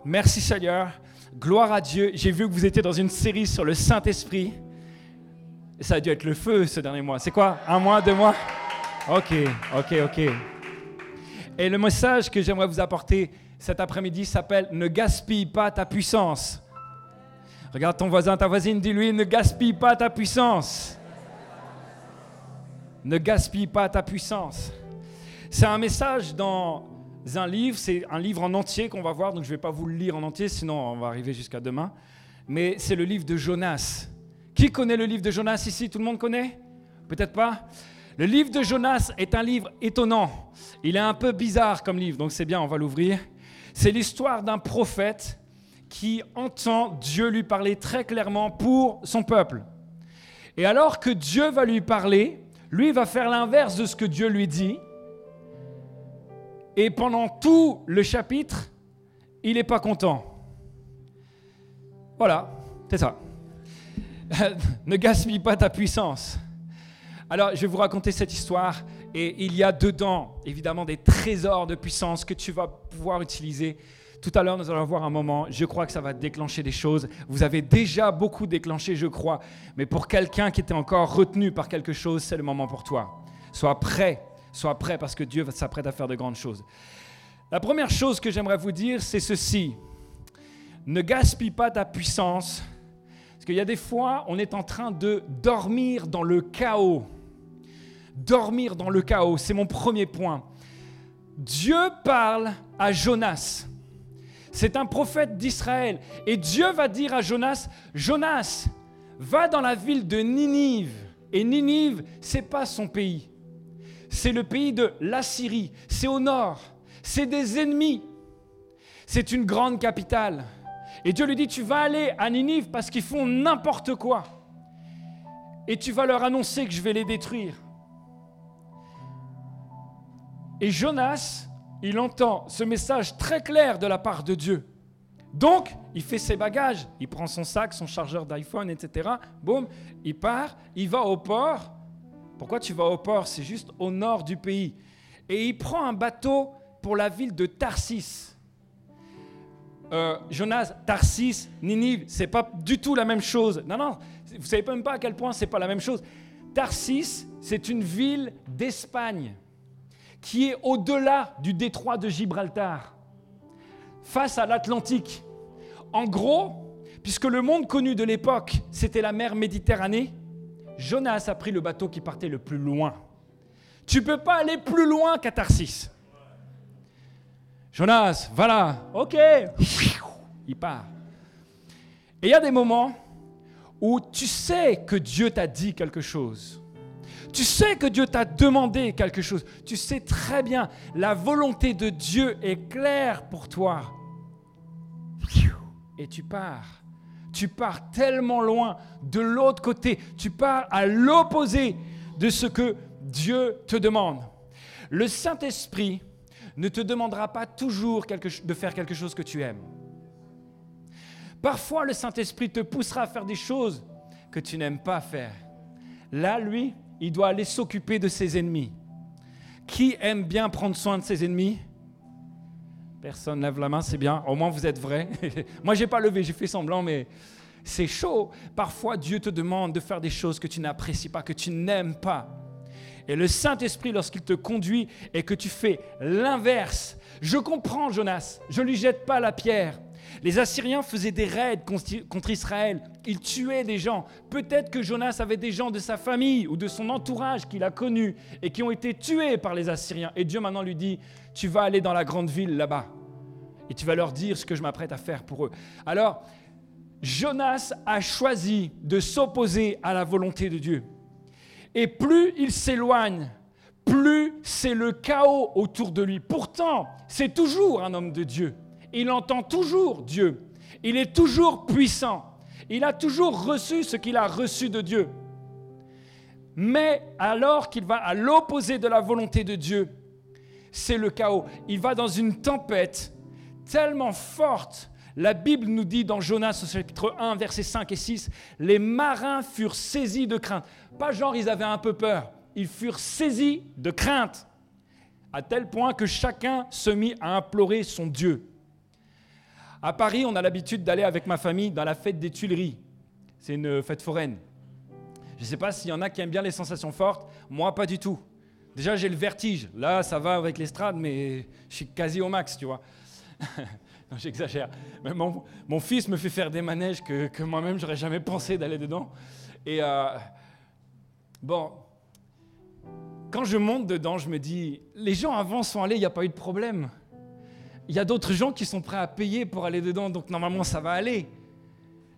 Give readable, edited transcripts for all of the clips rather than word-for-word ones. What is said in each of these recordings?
Merci Seigneur, gloire à Dieu. J'ai vu que vous étiez dans une série sur le Saint-Esprit. Et ça a dû être le feu ce dernier mois. C'est quoi? 1 mois, 2 mois? Ok. Et le message que j'aimerais vous apporter cet après-midi s'appelle « Ne gaspille pas ta puissance ». Regarde ton voisin, ta voisine, dis-lui « Ne gaspille pas ta puissance ». Ne gaspille pas ta puissance. C'est un message dans un livre, c'est un livre en entier qu'on va voir, donc je ne vais pas vous le lire en entier, sinon on va arriver jusqu'à demain. Mais c'est le livre de Jonas. Qui connaît le livre de Jonas ici? Tout le monde connaît? Peut-être pas? Le livre de Jonas est un livre étonnant. Il est un peu bizarre comme livre, donc c'est bien, on va l'ouvrir. C'est l'histoire d'un prophète qui entend Dieu lui parler très clairement pour son peuple. Et alors que Dieu va lui parler, lui va faire l'inverse de ce que Dieu lui dit. Et pendant tout le chapitre, il n'est pas content. Voilà, c'est ça. Ne gaspille pas ta puissance. Alors, je vais vous raconter cette histoire. Et il y a dedans, évidemment, des trésors de puissance que tu vas pouvoir utiliser. Tout à l'heure, nous allons avoir un moment. Je crois que ça va déclencher des choses. Vous avez déjà beaucoup déclenché, je crois. Mais pour quelqu'un qui était encore retenu par quelque chose, c'est le moment pour toi. Sois prêt parce que Dieu s'apprête à faire de grandes choses. La première chose que j'aimerais vous dire, c'est ceci. Ne gaspille pas ta puissance. Parce qu'il y a des fois, on est en train de dormir dans le chaos. Dormir dans le chaos, c'est mon premier point. Dieu parle à Jonas. C'est un prophète d'Israël. Et Dieu va dire à Jonas, Jonas, va dans la ville de Ninive. Et Ninive, ce n'est pas son pays. C'est le pays de l'Assyrie. C'est au nord. C'est des ennemis. C'est une grande capitale. Et Dieu lui dit, tu vas aller à Ninive parce qu'ils font n'importe quoi. Et tu vas leur annoncer que je vais les détruire. Et Jonas, il entend ce message très clair de la part de Dieu. Donc, il fait ses bagages. Il prend son sac, son chargeur d'iPhone, etc. Boum, il part, il va au port. Pourquoi tu vas au port? C'est juste au nord du pays. Et il prend un bateau pour la ville de Tarsis. Jonas, Tarsis, Ninive, c'est pas du tout la même chose. Non, vous savez même pas à quel point c'est pas la même chose. Tarsis, c'est une ville d'Espagne qui est au-delà du détroit de Gibraltar, face à l'Atlantique. En gros, puisque le monde connu de l'époque, c'était la mer Méditerranée, Jonas a pris le bateau qui partait le plus loin. Tu ne peux pas aller plus loin qu'à Tarsis. Jonas, voilà, ok, il part. Et il y a des moments où tu sais que Dieu t'a dit quelque chose. Tu sais que Dieu t'a demandé quelque chose. Tu sais très bien, la volonté de Dieu est claire pour toi. Et tu pars. Tu pars tellement loin, de l'autre côté. Tu pars à l'opposé de ce que Dieu te demande. Le Saint-Esprit ne te demandera pas toujours de faire quelque chose que tu aimes. Parfois, le Saint-Esprit te poussera à faire des choses que tu n'aimes pas faire. Là, lui, il doit aller s'occuper de ses ennemis. Qui aime bien prendre soin de ses ennemis? Personne lève la main, c'est bien. Au moins, vous êtes vrai. Moi, je n'ai pas levé, j'ai fait semblant, mais c'est chaud. Parfois, Dieu te demande de faire des choses que tu n'apprécies pas, que tu n'aimes pas. Et le Saint-Esprit, lorsqu'il te conduit et que tu fais l'inverse, je comprends Jonas, je ne lui jette pas la pierre. Les Assyriens faisaient des raids contre Israël, ils tuaient des gens. Peut-être que Jonas avait des gens de sa famille ou de son entourage qu'il a connus et qui ont été tués par les Assyriens. Et Dieu maintenant lui dit, tu vas aller dans la grande ville là-bas et tu vas leur dire ce que je m'apprête à faire pour eux. Alors, Jonas a choisi de s'opposer à la volonté de Dieu. Et plus il s'éloigne, plus c'est le chaos autour de lui. Pourtant, c'est toujours un homme de Dieu. Il entend toujours Dieu. Il est toujours puissant. Il a toujours reçu ce qu'il a reçu de Dieu. Mais alors qu'il va à l'opposé de la volonté de Dieu, c'est le chaos. Il va dans une tempête tellement forte. La Bible nous dit dans Jonas au chapitre 1, versets 5 et 6, les marins furent saisis de crainte. Pas genre ils avaient un peu peur, ils furent saisis de crainte, à tel point que chacun se mit à implorer son Dieu. À Paris, on a l'habitude d'aller avec ma famille dans la fête des Tuileries. C'est une fête foraine. Je ne sais pas s'il y en a qui aiment bien les sensations fortes. Moi, pas du tout. Déjà, j'ai le vertige. Là, ça va avec l'estrade, mais je suis quasi au max, tu vois. Non, j'exagère. Mais mon fils me fait faire des manèges que moi-même, j'aurais jamais pensé d'aller dedans. Et bon, quand je monte dedans, je me dis, les gens avant sont allés, il n'y a pas eu de problème. Il y a d'autres gens qui sont prêts à payer pour aller dedans, donc normalement, ça va aller.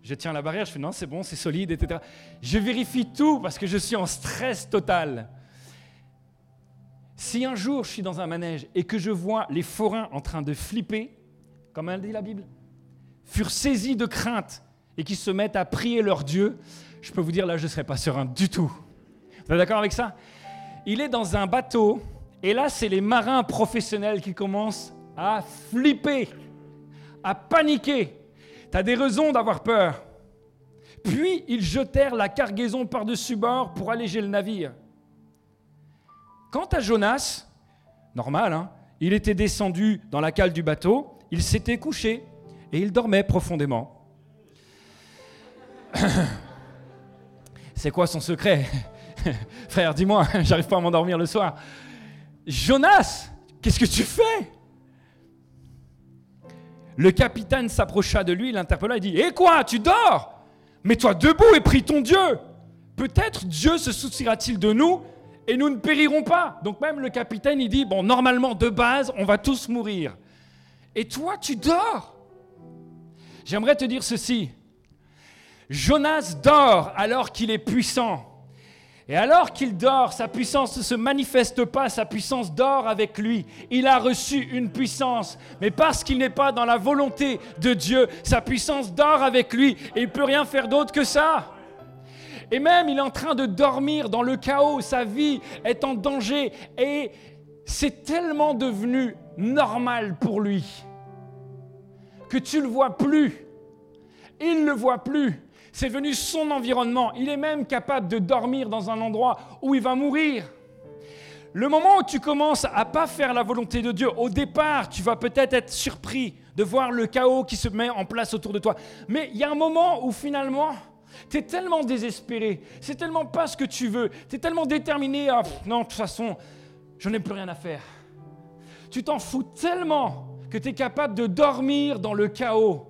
Je tiens la barrière, je fais non, c'est bon, c'est solide, etc. Je vérifie tout parce que je suis en stress total. Si un jour je suis dans un manège et que je vois les forains en train de flipper, comme elle dit la Bible, furent saisis de crainte et qui se mettent à prier leur Dieu, je peux vous dire là, je ne serai pas serein du tout. Vous êtes d'accord avec ça? Il est dans un bateau et là, c'est les marins professionnels qui commencent à flipper, à paniquer. Tu as des raisons d'avoir peur. Puis, ils jetèrent la cargaison par-dessus bord pour alléger le navire. Quant à Jonas, normal, hein, il était descendu dans la cale du bateau, il s'était couché et il dormait profondément. C'est quoi son secret? Frère, dis-moi, j'arrive pas à m'endormir le soir. Jonas, qu'est-ce que tu fais? Le capitaine s'approcha de lui, l'interpella et dit « Eh quoi, tu dors? Mets-toi debout et prie ton Dieu. Peut-être Dieu se souciera-t-il de nous et nous ne périrons pas. » Donc même le capitaine, il dit « Bon, normalement, de base, on va tous mourir. Et toi, tu dors ?» J'aimerais te dire ceci. Jonas dort alors qu'il est puissant. Et alors qu'il dort, sa puissance ne se manifeste pas, sa puissance dort avec lui. Il a reçu une puissance, mais parce qu'il n'est pas dans la volonté de Dieu, sa puissance dort avec lui et il ne peut rien faire d'autre que ça. Et même, il est en train de dormir dans le chaos, sa vie est en danger et c'est tellement devenu normal pour lui que tu ne le vois plus. Il ne le voit plus. C'est devenu son environnement. Il est même capable de dormir dans un endroit où il va mourir. Le moment où tu commences à ne pas faire la volonté de Dieu, au départ, tu vas peut-être être surpris de voir le chaos qui se met en place autour de toi. Mais il y a un moment où finalement, tu es tellement désespéré, c'est tellement pas ce que tu veux, tu es tellement déterminé à « non, de toute façon, je n'ai plus rien à faire ». Tu t'en fous tellement que tu es capable de dormir dans le chaos.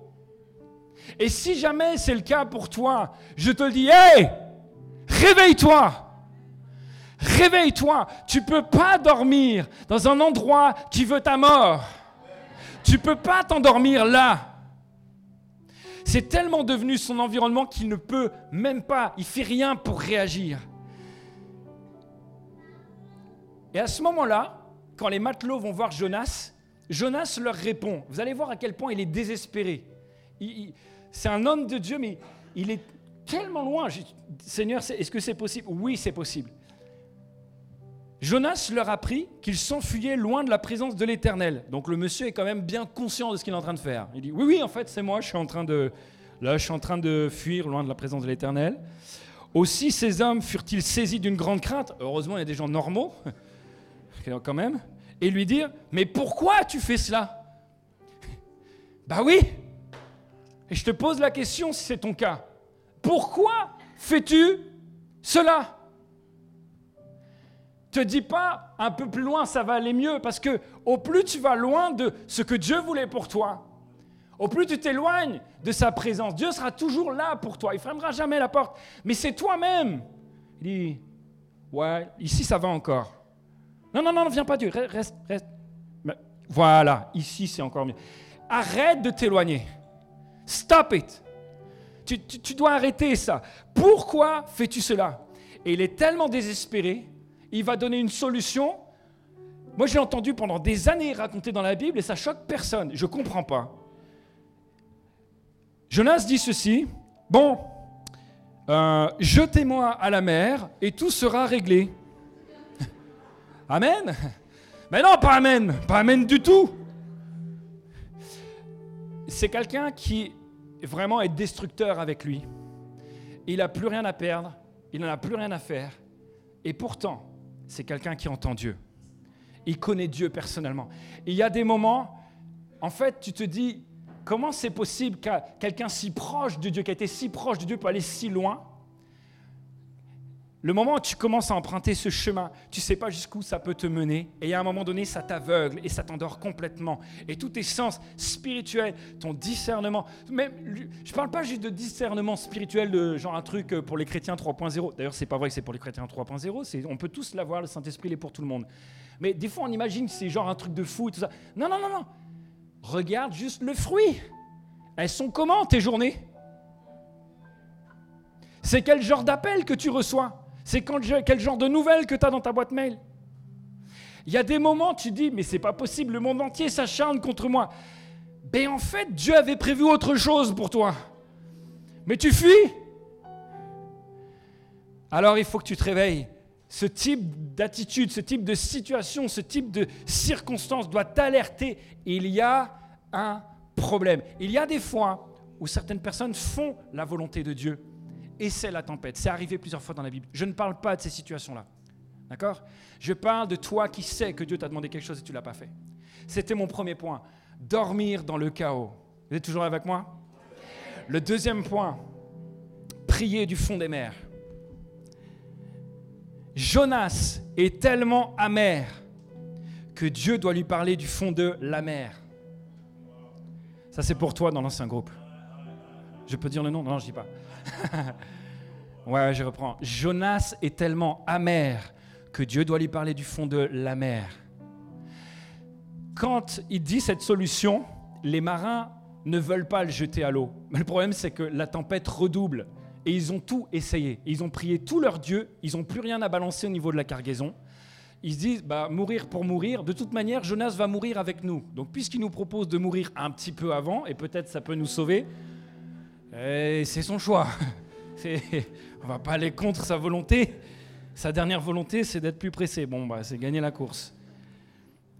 Et si jamais c'est le cas pour toi, je te le dis, hey, réveille-toi! Réveille-toi! Tu ne peux pas dormir dans un endroit qui veut ta mort. Tu ne peux pas t'endormir là. C'est tellement devenu son environnement qu'il ne peut même pas, il ne fait rien pour réagir. Et à ce moment-là, quand les matelots vont voir Jonas, Jonas leur répond. Vous allez voir à quel point il est désespéré. C'est un homme de Dieu, mais il est tellement loin. Seigneur, est-ce que c'est possible? Oui, c'est possible. Jonas leur a appris qu'il s'enfuyait loin de la présence de l'Éternel. Donc le monsieur est quand même bien conscient de ce qu'il est en train de faire. Il dit, oui, en fait, c'est moi, je suis en train de fuir loin de la présence de l'Éternel. Aussi, ces hommes furent-ils saisis d'une grande crainte? Heureusement, il y a des gens normaux, quand même. Et lui dire, mais pourquoi tu fais cela? Bah oui. Et je te pose la question si c'est ton cas. Pourquoi fais-tu cela? Te dis pas un peu plus loin, ça va aller mieux, parce que au plus tu vas loin de ce que Dieu voulait pour toi, au plus tu t'éloignes de sa présence, Dieu sera toujours là pour toi, il ne fermera jamais la porte, mais c'est toi-même. Il dit, ouais, ici ça va encore. Non, viens pas Dieu, reste. Voilà, ici c'est encore mieux. Arrête de t'éloigner. Stop it. Tu dois arrêter ça. Pourquoi fais-tu cela? Et il est tellement désespéré, il va donner une solution. Moi, je l'ai entendu pendant des années raconter dans la Bible et ça choque personne. Je ne comprends pas. Jonas dit ceci, bon, jetez-moi à la mer et tout sera réglé. Amen? Mais non, pas amen. Pas amen du tout. C'est quelqu'un qui vraiment est destructeur avec lui. Il n'a plus rien à perdre, il n'en a plus rien à faire. Et pourtant, c'est quelqu'un qui entend Dieu. Il connaît Dieu personnellement. Et il y a des moments, en fait, tu te dis, comment c'est possible que quelqu'un si proche de Dieu, qui a été si proche de Dieu, peut aller si loin? Le moment où tu commences à emprunter ce chemin, tu ne sais pas jusqu'où ça peut te mener. Et à un moment donné, ça t'aveugle et ça t'endort complètement. Et tous tes sens spirituels, ton discernement, même, je ne parle pas juste de discernement spirituel, de genre un truc pour les chrétiens 3.0. D'ailleurs, ce n'est pas vrai que c'est pour les chrétiens 3.0. On peut tous l'avoir, le Saint-Esprit, il est pour tout le monde. Mais des fois, on imagine que c'est genre un truc de fou et tout ça. Non. Regarde juste le fruit. Elles sont comment tes journées? C'est quel genre d'appel que tu reçois? C'est quel genre de nouvelles que tu as dans ta boîte mail? Il y a des moments, tu dis, mais c'est pas possible, le monde entier s'acharne contre moi. Ben en fait, Dieu avait prévu autre chose pour toi. Mais tu fuis. Alors il faut que tu te réveilles. Ce type d'attitude, ce type de situation, ce type de circonstance doit t'alerter. Il y a un problème. Il y a des fois où certaines personnes font la volonté de Dieu. Et c'est la tempête. C'est arrivé plusieurs fois dans la Bible. Je ne parle pas de ces situations-là. D'accord? Je parle de toi qui sais que Dieu t'a demandé quelque chose et tu ne l'as pas fait. C'était mon premier point. Dormir dans le chaos. Vous êtes toujours avec moi? Le deuxième point. Prier du fond des mers. Jonas est tellement amer que Dieu doit lui parler du fond de la mer. Ça, c'est pour toi dans l'ancien groupe. Je peux dire le nom? Non, je ne dis pas. Ouais, je reprends. Jonas est tellement amer que Dieu doit lui parler du fond de la mer. Quand il dit cette solution, les marins ne veulent pas le jeter à l'eau. Mais le problème, c'est que la tempête redouble. Et ils ont tout essayé. Ils ont prié tous leurs dieux. Ils n'ont plus rien à balancer au niveau de la cargaison. Ils se disent, mourir pour mourir. De toute manière, Jonas va mourir avec nous. Donc, puisqu'il nous propose de mourir un petit peu avant, et peut-être ça peut nous sauver, c'est son choix. On ne va pas aller contre sa volonté. Sa dernière volonté, c'est d'être plus pressé. C'est gagner la course.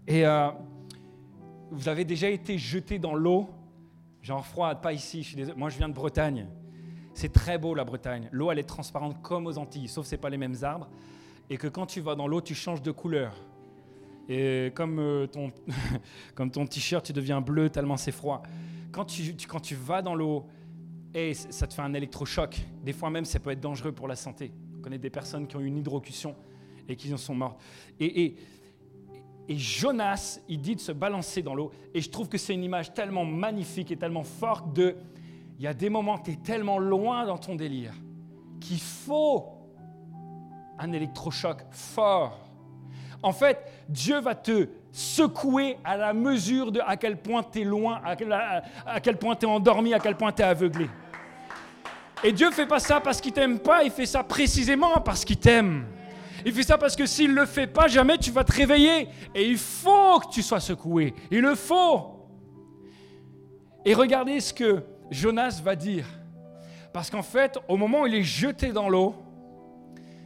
Et vous avez déjà été jeté dans l'eau, genre froide, pas ici, je suis désolé. Moi je viens de Bretagne. C'est très beau la Bretagne. L'eau elle est transparente comme aux Antilles, sauf que ce n'est pas les mêmes arbres. Et que quand tu vas dans l'eau, tu changes de couleur. Et comme ton t-shirt, tu deviens bleu tellement c'est froid. Quand tu vas dans l'eau, et ça te fait un électrochoc. Des fois même, ça peut être dangereux pour la santé. On connaît des personnes qui ont eu une hydrocution et qui en sont mortes. Et Jonas, il dit de se balancer dans l'eau. Et je trouve que c'est une image tellement magnifique et tellement forte de... Il y a des moments où tu es tellement loin dans ton délire qu'il faut un électrochoc fort. En fait, Dieu va te secouer à la mesure de à quel point tu es loin, à quel point tu es endormi, à quel point tu es aveuglé. Et Dieu ne fait pas ça parce qu'il ne t'aime pas, il fait ça précisément parce qu'il t'aime. Il fait ça parce que s'il ne le fait pas, jamais tu vas te réveiller. Et il faut que tu sois secoué. Il le faut. Et regardez ce que Jonas va dire. Parce qu'en fait, au moment où il est jeté dans l'eau,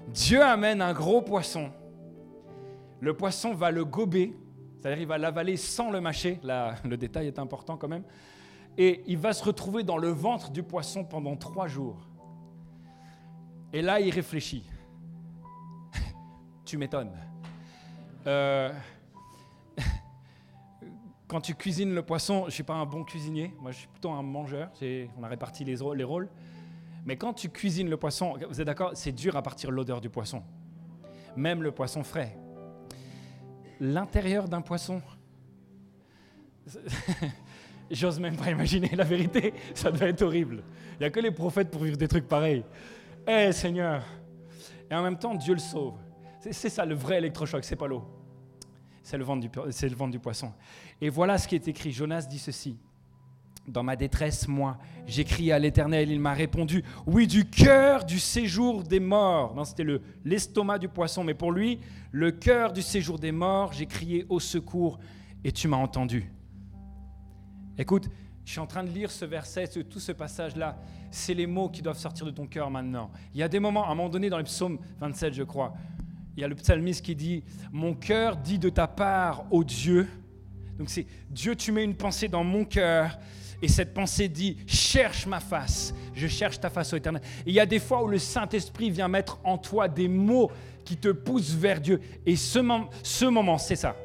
Dieu amène un gros poisson. Le poisson va le gober, c'est-à-dire il va l'avaler sans le mâcher. Là, le détail est important quand même. Et il va se retrouver dans le ventre du poisson pendant 3 jours. Et là, il réfléchit. Tu m'étonnes. Quand tu cuisines le poisson, je ne suis pas un bon cuisinier. Moi, je suis plutôt un mangeur. On a réparti les rôles. Mais quand tu cuisines le poisson, vous êtes d'accord, c'est dur à partir l'odeur du poisson. Même le poisson frais. L'intérieur d'un poisson, j'ose même pas imaginer la vérité, ça doit être horrible. Il n'y a que les prophètes pour vivre des trucs pareils. Seigneur. Et en même temps, Dieu le sauve. C'est ça le vrai électrochoc, c'est pas l'eau. C'est le ventre du poisson. Et voilà ce qui est écrit. Jonas dit ceci. Dans ma détresse, moi, j'ai crié à l'Éternel, il m'a répondu, oui, du cœur du séjour des morts. Non, c'était l'estomac du poisson, mais pour lui, le cœur du séjour des morts, j'ai crié au secours et tu m'as entendu. Écoute, je suis en train de lire ce verset, tout ce passage-là, c'est les mots qui doivent sortir de ton cœur maintenant. Il y a des moments, à un moment donné, dans le psaume 27, je crois, il y a le psalmiste qui dit, mon cœur dit de ta part, ô Dieu. Donc c'est Dieu, tu mets une pensée dans mon cœur. Et cette pensée dit, cherche ma face, je cherche ta face, ô Éternel. Et il y a des fois où le Saint-Esprit vient mettre en toi des mots qui te poussent vers Dieu. Et ce moment, c'est ça.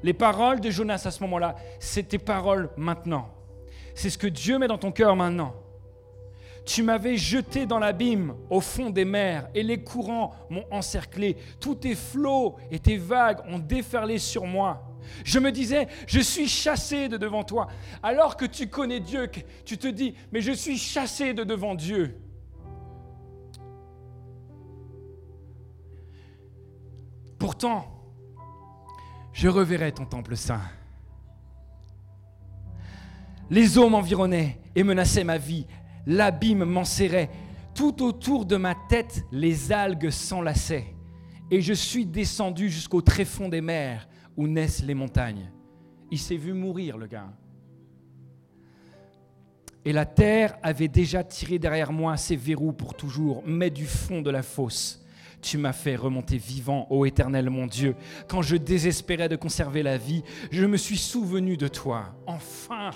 Les paroles de Jonas à ce moment-là, c'est tes paroles maintenant. C'est ce que Dieu met dans ton cœur maintenant. Tu m'avais jeté dans l'abîme, au fond des mers, et les courants m'ont encerclé. Tous tes flots et tes vagues ont déferlé sur moi. Je me disais, je suis chassé de devant toi. Alors que tu connais Dieu, tu te dis, mais je suis chassé de devant Dieu. Pourtant, je reverrai ton temple saint. Les eaux m'environnaient et menaçaient ma vie. L'abîme m'enserrait. Tout autour de ma tête, les algues s'enlaçaient. Et je suis descendu jusqu'au tréfonds des mers où naissent les montagnes. Il s'est vu mourir, le gars. Et la terre avait déjà tiré derrière moi ses verrous pour toujours, mais du fond de la fosse. Tu m'as fait remonter vivant, ô Éternel mon Dieu. Quand je désespérais de conserver la vie, je me suis souvenu de toi. Enfin,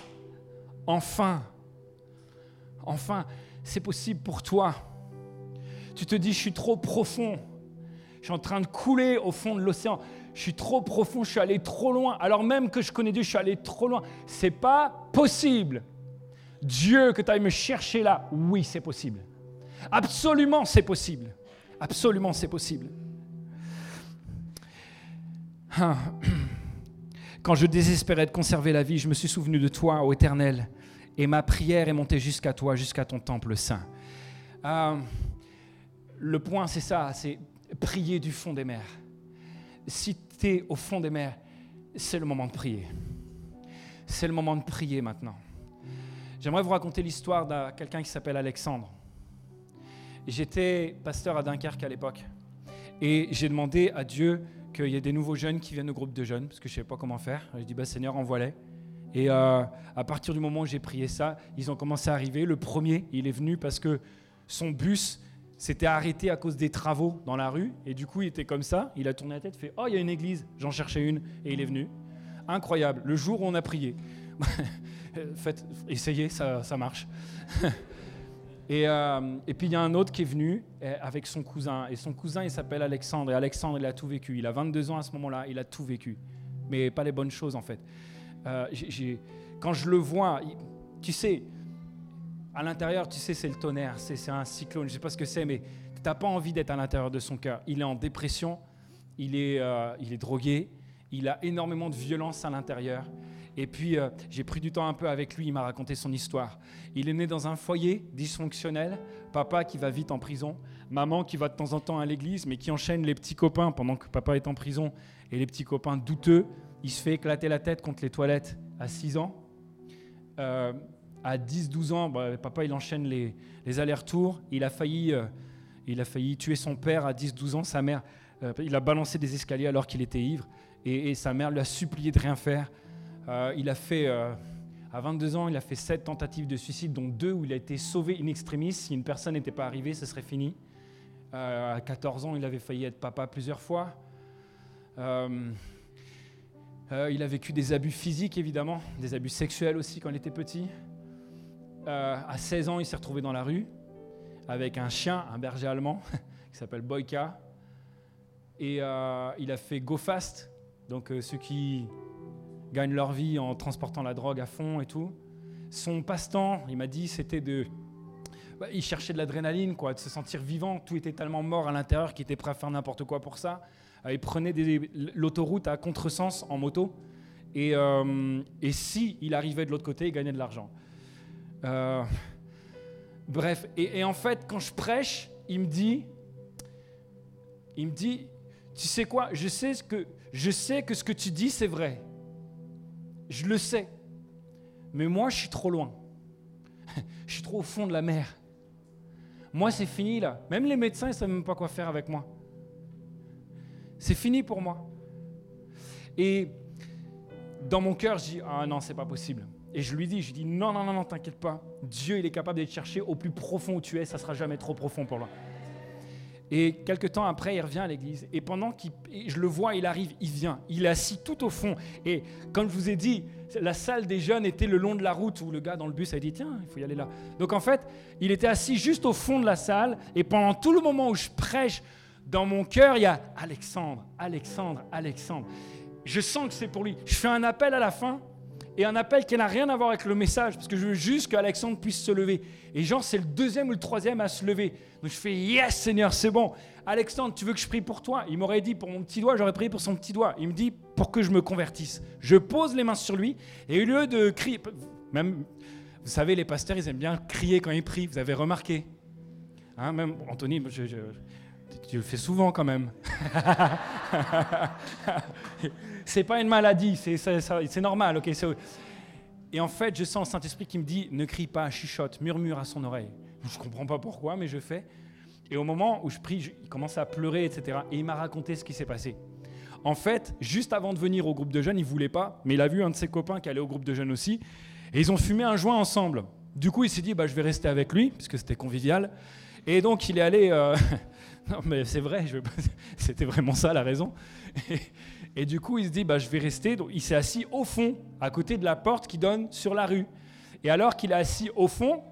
c'est possible pour toi. Tu te dis, je suis trop profond. Je suis en train de couler au fond de l'océan. Je suis trop profond, je suis allé trop loin. Alors même que je connais Dieu, je suis allé trop loin. C'est pas possible. Dieu, que tu ailles me chercher là, oui, c'est possible. Absolument, c'est possible. Absolument, c'est possible. Quand je désespérais de conserver la vie, je me suis souvenu de toi, ô Éternel, et ma prière est montée jusqu'à toi, jusqu'à ton temple saint. Le point, c'est ça, c'est prier du fond des mers. Si tu es au fond des mers, c'est le moment de prier. C'est le moment de prier maintenant. J'aimerais vous raconter l'histoire de quelqu'un qui s'appelle Alexandre. J'étais pasteur à Dunkerque à l'époque et j'ai demandé à Dieu qu'il y ait des nouveaux jeunes qui viennent au groupe de jeunes parce que je ne savais pas comment faire. J'ai dit, Seigneur, envoie-les. Et à partir du moment où j'ai prié ça, ils ont commencé à arriver. Le premier, il est venu parce que son bus s'était arrêté à cause des travaux dans la rue. Et du coup, il était comme ça. Il a tourné la tête, fait « Oh, il y a une église. » J'en cherchais une et il est venu. Incroyable. Le jour où on a prié. Essayez, ça marche. Et puis, il y a un autre qui est venu avec son cousin. Et son cousin, il s'appelle Alexandre. Et Alexandre, il a tout vécu. Il a 22 ans à ce moment-là. Il a tout vécu. Mais pas les bonnes choses, en fait. Quand je le vois, tu sais, à l'intérieur, tu sais, c'est le tonnerre, c'est un cyclone, je ne sais pas ce que c'est, mais tu n'as pas envie d'être à l'intérieur de son cœur. Il est en dépression, il est drogué, il a énormément de violence à l'intérieur. Et puis, j'ai pris du temps un peu avec lui, il m'a raconté son histoire. Il est né dans un foyer dysfonctionnel, papa qui va vite en prison, maman qui va de temps en temps à l'église, mais qui enchaîne les petits copains pendant que papa est en prison, et les petits copains douteux. Il se fait éclater la tête contre les toilettes à 6 ans. À 10-12 ans, papa il enchaîne les allers-retours. Il a failli tuer son père à 10-12 ans. Sa mère, il a balancé des escaliers alors qu'il était ivre. Et sa mère lui a supplié de rien faire. À 22 ans, il a fait 7 tentatives de suicide, dont 2 où il a été sauvé in extremis. Si une personne n'était pas arrivée, ce serait fini. À 14 ans, il avait failli être papa plusieurs fois. Il a vécu des abus physiques, évidemment, des abus sexuels aussi quand il était petit. À 16 ans, il s'est retrouvé dans la rue avec un chien, un berger allemand, qui s'appelle Boyka. Et il a fait Go Fast, donc ceux qui gagnent leur vie en transportant la drogue à fond et tout. Son passe-temps, il m'a dit, c'était il cherchait de l'adrénaline, quoi, de se sentir vivant. Tout était tellement mort à l'intérieur qu'il était prêt à faire n'importe quoi pour ça. Il prenait l'autoroute à contresens en moto. Et si il arrivait de l'autre côté, il gagnait de l'argent. Bref, et en fait, quand je prêche, il me dit, tu sais quoi, je sais que ce que tu dis, c'est vrai. Je le sais. Mais moi, je suis trop loin. Je suis trop au fond de la mer. Moi, c'est fini, là. Même les médecins, ils ne savent même pas quoi faire avec moi. C'est fini pour moi. Et dans mon cœur, je dis, ah non, c'est pas possible. Et je lui dis, non, t'inquiète pas. Dieu, il est capable d'aller te chercher au plus profond où tu es, ça sera jamais trop profond pour toi. Et quelques temps après, il revient à l'église. Et pendant je le vois, il arrive, il vient. Il est assis tout au fond. Et comme je vous ai dit, la salle des jeunes était le long de la route où le gars dans le bus a dit, tiens, il faut y aller là. Donc en fait, il était assis juste au fond de la salle. Et pendant tout le moment où je prêche, dans mon cœur, il y a Alexandre. Je sens que c'est pour lui. Je fais un appel à la fin. et un appel qui n'a rien à voir avec le message, parce que je veux juste qu'Alexandre puisse se lever. Et genre, c'est le deuxième ou le troisième à se lever. Donc je fais « Yes, Seigneur, c'est bon. Alexandre, tu veux que je prie pour toi ?» Il m'aurait dit pour mon petit doigt, j'aurais prié pour son petit doigt. Il me dit « Pour que je me convertisse. » Je pose les mains sur lui, et au lieu de crier... Même, vous savez, les pasteurs, ils aiment bien crier quand ils prient, vous avez remarqué. Hein, même Anthony, tu le fais souvent quand même. C'est pas une maladie, c'est normal. Okay, et en fait, je sens le Saint-Esprit qui me dit « Ne crie pas, chuchote, murmure à son oreille. » Je ne comprends pas pourquoi, mais je fais. Et au moment où je prie, il commence à pleurer, etc. Et il m'a raconté ce qui s'est passé. En fait, juste avant de venir au groupe de jeunes, il ne voulait pas, mais il a vu un de ses copains qui allait au groupe de jeunes aussi. Et ils ont fumé un joint ensemble. Du coup, il s'est dit je vais rester avec lui, puisque c'était convivial. Et donc, il est allé... Non, mais c'est vrai, c'était vraiment ça la raison. Et du coup, il se dit, je vais rester. Donc, il s'est assis au fond, à côté de la porte qui donne sur la rue. Et alors qu'il est assis au fond,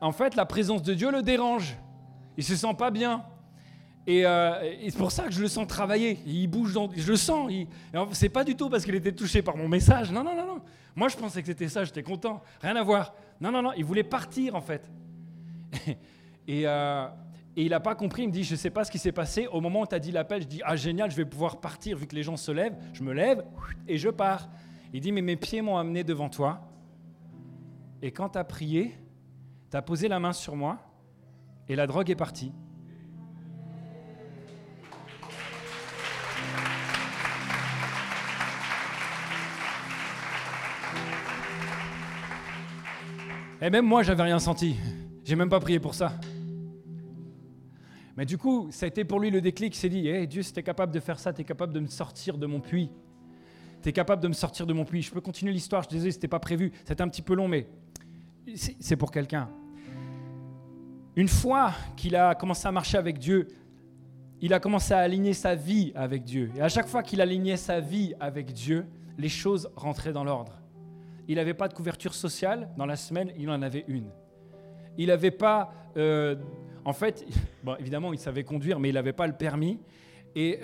en fait, la présence de Dieu le dérange. Il ne se sent pas bien. Et c'est pour ça que je le sens travailler. Il bouge, je le sens. C'est pas du tout parce qu'il était touché par mon message. Non. Moi, je pensais que c'était ça, j'étais content. Rien à voir. Non, il voulait partir, en fait. Et il n'a pas compris, il me dit, je ne sais pas ce qui s'est passé. Au moment où tu as dit l'appel, je dis, génial, je vais pouvoir partir vu que les gens se lèvent. Je me lève et je pars. Il dit, mais mes pieds m'ont amené devant toi. Et quand tu as prié, tu as posé la main sur moi et la drogue est partie. Et même moi, j'avais rien senti. J'ai même pas prié pour ça. Mais du coup, ça a été pour lui le déclic. Il s'est dit, Dieu, si tu es capable de faire ça, tu es capable de me sortir de mon puits. Tu es capable de me sortir de mon puits. Je peux continuer l'histoire, je suis désolé, ce n'était pas prévu. C'était un petit peu long, mais c'est pour quelqu'un. Une fois qu'il a commencé à marcher avec Dieu, il a commencé à aligner sa vie avec Dieu. Et à chaque fois qu'il alignait sa vie avec Dieu, les choses rentraient dans l'ordre. Il n'avait pas de couverture sociale. Dans la semaine, il en avait une. Il n'avait pas... En fait, évidemment, il savait conduire, mais il n'avait pas le permis. Et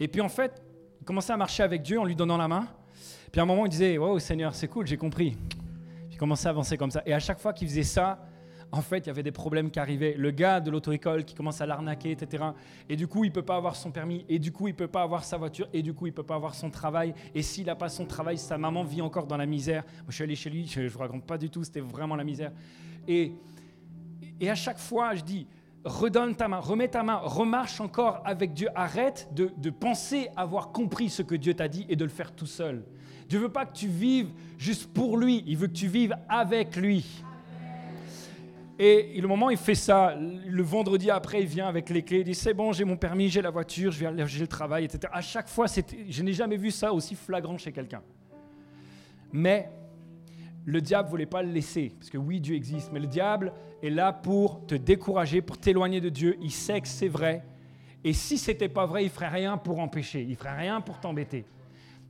puis, en fait, il commençait à marcher avec Dieu en lui donnant la main. Puis, à un moment, il disait « Wow, Seigneur, c'est cool, j'ai compris. » Puis, il commençait à avancer comme ça. Et à chaque fois qu'il faisait ça, en fait, il y avait des problèmes qui arrivaient. Le gars de l'auto-école qui commence à l'arnaquer, etc. Et du coup, il ne peut pas avoir son permis. Et du coup, il ne peut pas avoir sa voiture. Et du coup, il ne peut pas avoir son travail. Et s'il n'a pas son travail, sa maman vit encore dans la misère. Moi, je suis allé chez lui, je ne vous raconte pas du tout, c'était vraiment la misère. Et à chaque fois, je dis, redonne ta main, remets ta main, remarche encore avec Dieu. Arrête de penser avoir compris ce que Dieu t'a dit et de le faire tout seul. Dieu ne veut pas que tu vives juste pour lui, il veut que tu vives avec lui. Et le moment où il fait ça, le vendredi après, il vient avec les clés, il dit, c'est bon, j'ai mon permis, j'ai la voiture, j'ai le travail, etc. À chaque fois, je n'ai jamais vu ça aussi flagrant chez quelqu'un. Mais le diable ne voulait pas le laisser, parce que oui, Dieu existe, mais le diable est là pour te décourager, pour t'éloigner de Dieu. Il sait que c'est vrai, et si ce n'était pas vrai, il ne ferait rien pour empêcher, il ne ferait rien pour t'embêter.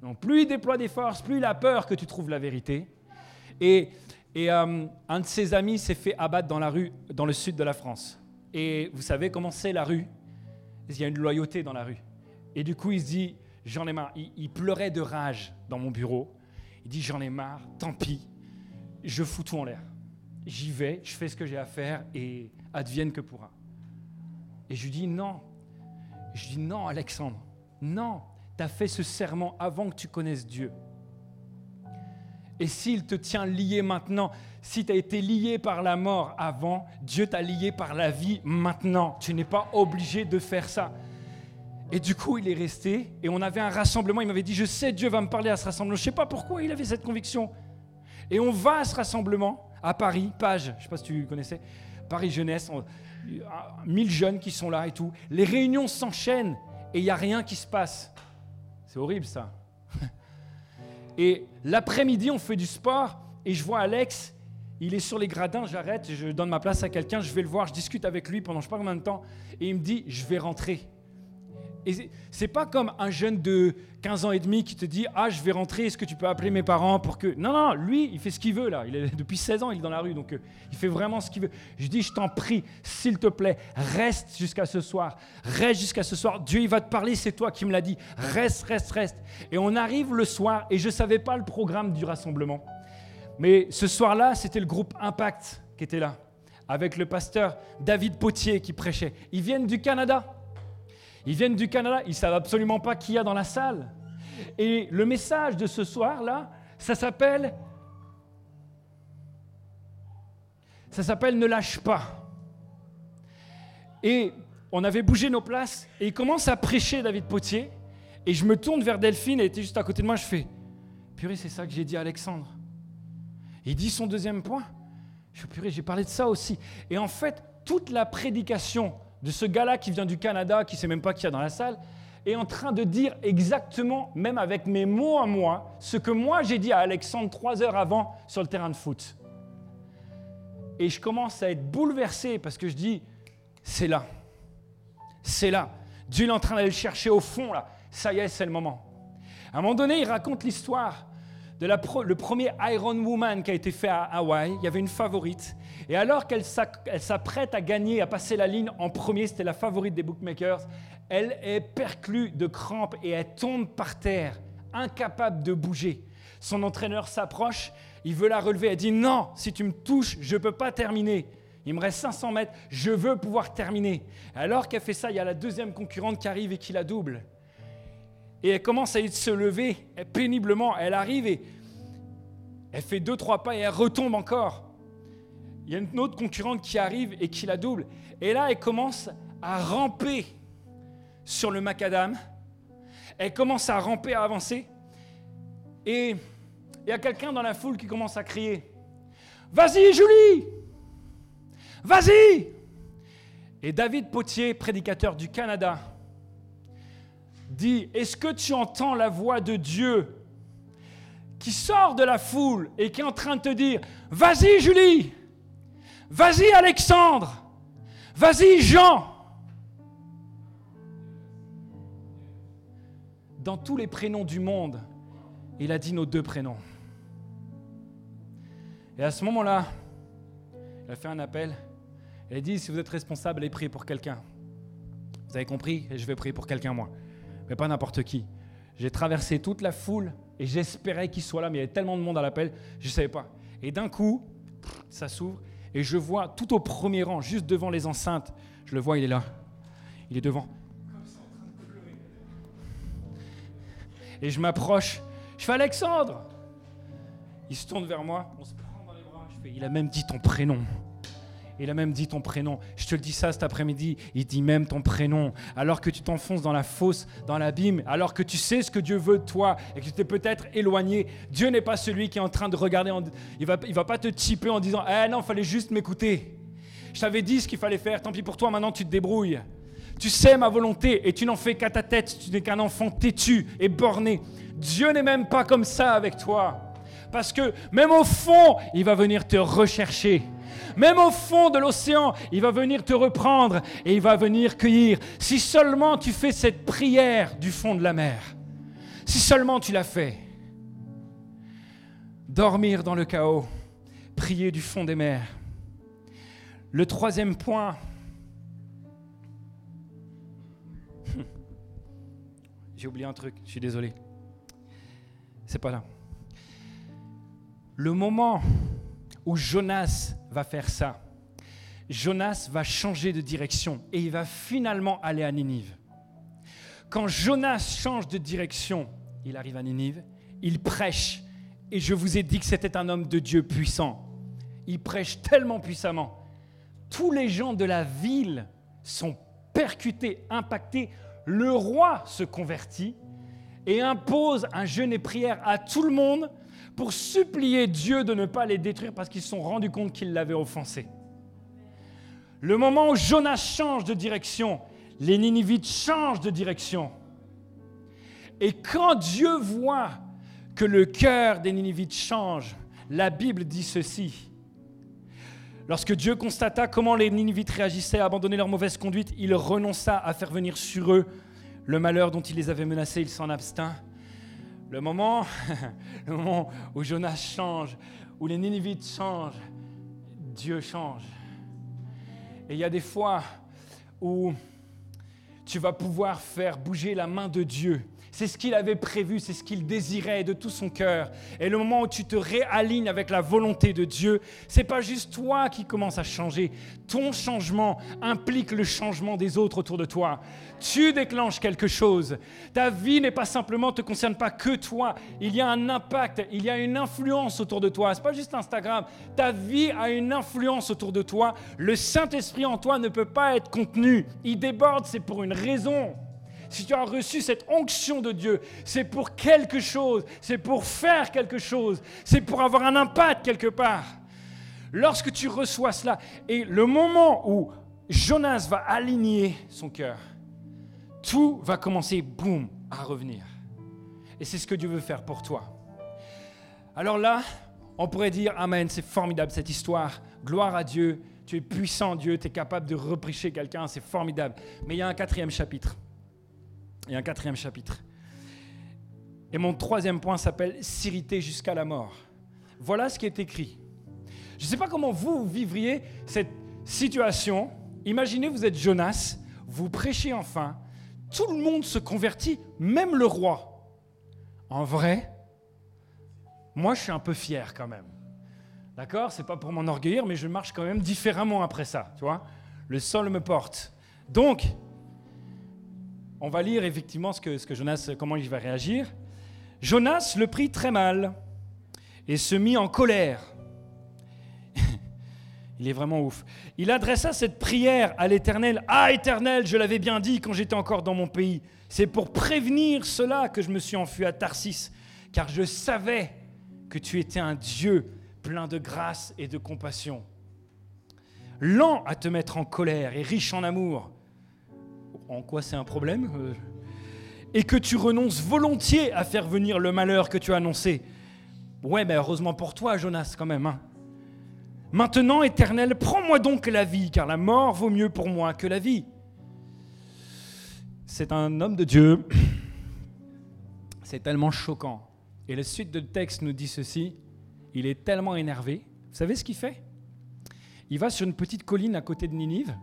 Donc plus il déploie des forces, plus il a peur que tu trouves la vérité. Et un de ses amis s'est fait abattre dans la rue, dans le sud de la France. Et vous savez comment c'est la rue ? Il y a une loyauté dans la rue. Et du coup, il se dit, j'en ai marre. Il pleurait de rage dans mon bureau. Il dit, j'en ai marre, tant pis. Je fous tout en l'air. J'y vais, je fais ce que j'ai à faire et advienne que pourra. Et je lui dis non. Je dis non, Alexandre. Non, tu as fait ce serment avant que tu connaisses Dieu. Et s'il te tient lié maintenant, si tu as été lié par la mort avant, Dieu t'a lié par la vie maintenant. Tu n'es pas obligé de faire ça. Et du coup, il est resté et on avait un rassemblement. Il m'avait dit, je sais, Dieu va me parler à ce rassemblement. Je ne sais pas pourquoi il avait cette conviction. Et on va à ce rassemblement à Paris, Page, je ne sais pas si tu connaissais, Paris Jeunesse, 1000 jeunes qui sont là et tout. Les réunions s'enchaînent et il n'y a rien qui se passe. C'est horrible ça. Et l'après-midi, on fait du sport et je vois Alex, il est sur les gradins, j'arrête, je donne ma place à quelqu'un, je vais le voir, je discute avec lui pendant je ne sais pas combien de temps et il me dit, je vais rentrer. Et c'est pas comme un jeune de 15 ans et demi qui te dit « Ah, je vais rentrer, est-ce que tu peux appeler mes parents pour que… » Non, lui, il fait ce qu'il veut là. Depuis 16 ans, il est dans la rue, donc il fait vraiment ce qu'il veut. Je dis « Je t'en prie, s'il te plaît, reste jusqu'à ce soir. Reste jusqu'à ce soir. Dieu, il va te parler, c'est toi qui me l'as dit. Reste. » Et on arrive le soir, et je ne savais pas le programme du rassemblement. Mais ce soir-là, c'était le groupe Impact qui était là, avec le pasteur David Potier qui prêchait. Ils viennent du Canada. Ils ne savent absolument pas qui y a dans la salle. Et le message de ce soir-là, ça s'appelle « Ne lâche pas ». Et on avait bougé nos places, et il commence à prêcher, David Potier, et je me tourne vers Delphine, elle était juste à côté de moi, je fais « Purée, c'est ça que j'ai dit à Alexandre ». Il dit son deuxième point. Je fais « Purée, j'ai parlé de ça aussi ». Et en fait, toute la prédication de ce gars-là qui vient du Canada, qui ne sait même pas qui y a dans la salle, est en train de dire exactement, même avec mes mots à moi, ce que moi j'ai dit à Alexandre 3 heures avant sur le terrain de foot. Et je commence à être bouleversé parce que je dis, c'est là. Dieu est en train d'aller le chercher au fond, là. Ça y est, c'est le moment. À un moment donné, il raconte l'histoire de le premier Iron Woman qui a été fait à Hawaï. Il y avait une favorite. Et alors qu'elle s'apprête à gagner, à passer la ligne en premier, c'était la favorite des bookmakers, elle est perclue de crampes et elle tombe par terre, incapable de bouger. Son entraîneur s'approche, il veut la relever. Elle dit « Non, si tu me touches, je ne peux pas terminer. Il me reste 500 mètres, je veux pouvoir terminer. » Alors qu'elle fait ça, il y a la deuxième concurrente qui arrive et qui la double. Et elle commence à se lever péniblement. Elle arrive et elle fait 2-3 pas et elle retombe encore. Il y a une autre concurrente qui arrive et qui la double. Et là, elle commence à ramper sur le macadam. Elle commence à ramper, à avancer. Et il y a quelqu'un dans la foule qui commence à crier « Vas-y, Julie! Vas-y !» Et David Potier, prédicateur du Canada, dit « Est-ce que tu entends la voix de Dieu qui sort de la foule et qui est en train de te dire « Vas-y, Julie! Vas-y, Alexandre! Vas-y, Jean! » Dans tous les prénoms du monde, il a dit nos 2 prénoms. Et à ce moment-là, il a fait un appel. Il a dit, si vous êtes responsable, allez prier pour quelqu'un. Vous avez compris? Et je vais prier pour quelqu'un, moi. Mais pas n'importe qui. J'ai traversé toute la foule et j'espérais qu'il soit là, mais il y avait tellement de monde à l'appel, je ne savais pas. Et d'un coup, ça s'ouvre et je vois tout au premier rang, juste devant les enceintes, je le vois, il est là. Il est devant. Et je m'approche. Je fais « Alexandre !» Il se tourne vers moi, on se prend dans les bras. Je fais « Il a même dit ton prénom. » Il a même dit ton prénom. Je te le dis ça cet après-midi. Il dit même ton prénom. Alors que tu t'enfonces dans la fosse, dans l'abîme, alors que tu sais ce que Dieu veut de toi et que tu t'es peut-être éloigné, Dieu n'est pas celui qui est en train de regarder. Il va pas te chipper en disant « Eh non, il fallait juste m'écouter. Je t'avais dit ce qu'il fallait faire. Tant pis pour toi, maintenant tu te débrouilles. Tu sais ma volonté et tu n'en fais qu'à ta tête. Tu n'es qu'un enfant têtu et borné. Dieu n'est même pas comme ça avec toi. Parce que même au fond, il va venir te rechercher. Même au fond de l'océan, il va venir te reprendre et il va venir cueillir. Si seulement tu fais cette prière du fond de la mer. Si seulement tu l'as fait. Dormir dans le chaos. Prier du fond des mers. Le 3e point. J'ai oublié un truc, je suis désolé. C'est pas là. Le moment où Jonas va faire ça, Jonas va changer de direction et il va finalement aller à Ninive. Quand Jonas change de direction, il arrive à Ninive, il prêche. Et je vous ai dit que c'était un homme de Dieu puissant. Il prêche tellement puissamment. Tous les gens de la ville sont percutés, impactés. Le roi se convertit et impose un jeûne et prière à tout le monde pour supplier Dieu de ne pas les détruire parce qu'ils se sont rendus compte qu'ils l'avaient offensé. Le moment où Jonas change de direction, les Ninivites changent de direction. Et quand Dieu voit que le cœur des Ninivites change, la Bible dit ceci. Lorsque Dieu constata comment les Ninivites réagissaient à abandonner leur mauvaise conduite, il renonça à faire venir sur eux le malheur dont il les avait menacés, il s'en abstint. Le moment où Jonas change, où les Ninivites changent, Dieu change. Et il y a des fois où tu vas pouvoir faire bouger la main de Dieu. C'est ce qu'il avait prévu, c'est ce qu'il désirait de tout son cœur. Et le moment où tu te réalignes avec la volonté de Dieu, c'est pas juste toi qui commences à changer. Ton changement implique le changement des autres autour de toi. Tu déclenches quelque chose. Ta vie n'est pas simplement, te concerne pas que toi. Il y a un impact, il y a une influence autour de toi. C'est pas juste Instagram. Ta vie a une influence autour de toi. Le Saint-Esprit en toi ne peut pas être contenu. Il déborde, c'est pour une raison. Si tu as reçu cette onction de Dieu, c'est pour quelque chose, c'est pour faire quelque chose, c'est pour avoir un impact quelque part. Lorsque tu reçois cela, et le moment où Jonas va aligner son cœur, tout va commencer, boum, à revenir. Et c'est ce que Dieu veut faire pour toi. Alors là, on pourrait dire, Amen, c'est formidable cette histoire, gloire à Dieu, tu es puissant Dieu, tu es capable de reprêcher quelqu'un, c'est formidable. Mais il y a un quatrième chapitre. Et mon troisième point s'appelle « S'irriter jusqu'à la mort ». Voilà ce qui est écrit. Je ne sais pas comment vous vivriez cette situation. Imaginez, vous êtes Jonas, vous prêchez enfin, tout le monde se convertit, même le roi. En vrai, moi je suis un peu fier quand même. D'accord ? C'est pas pour m'enorgueillir, mais je marche quand même différemment après ça. Tu vois ? Le sol me porte. Donc, on va lire effectivement ce que Jonas, comment il va réagir. Jonas le prit très mal et se mit en colère. Il est vraiment ouf. Il adressa cette prière à l'Éternel. « Ah, Éternel, je l'avais bien dit quand j'étais encore dans mon pays. C'est pour prévenir cela que je me suis enfui à Tarsis, car je savais que tu étais un Dieu plein de grâce et de compassion. Lent à te mettre en colère et riche en amour. » En quoi c'est un problème ? Et que tu renonces volontiers à faire venir le malheur que tu as annoncé. Ouais, mais heureusement pour toi, Jonas, quand même. Hein. Maintenant, Éternel, prends-moi donc la vie, car la mort vaut mieux pour moi que la vie. C'est un homme de Dieu. C'est tellement choquant. Et la suite de texte nous dit ceci. Il est tellement énervé. Vous savez ce qu'il fait ? Il va sur une petite colline à côté de Ninive.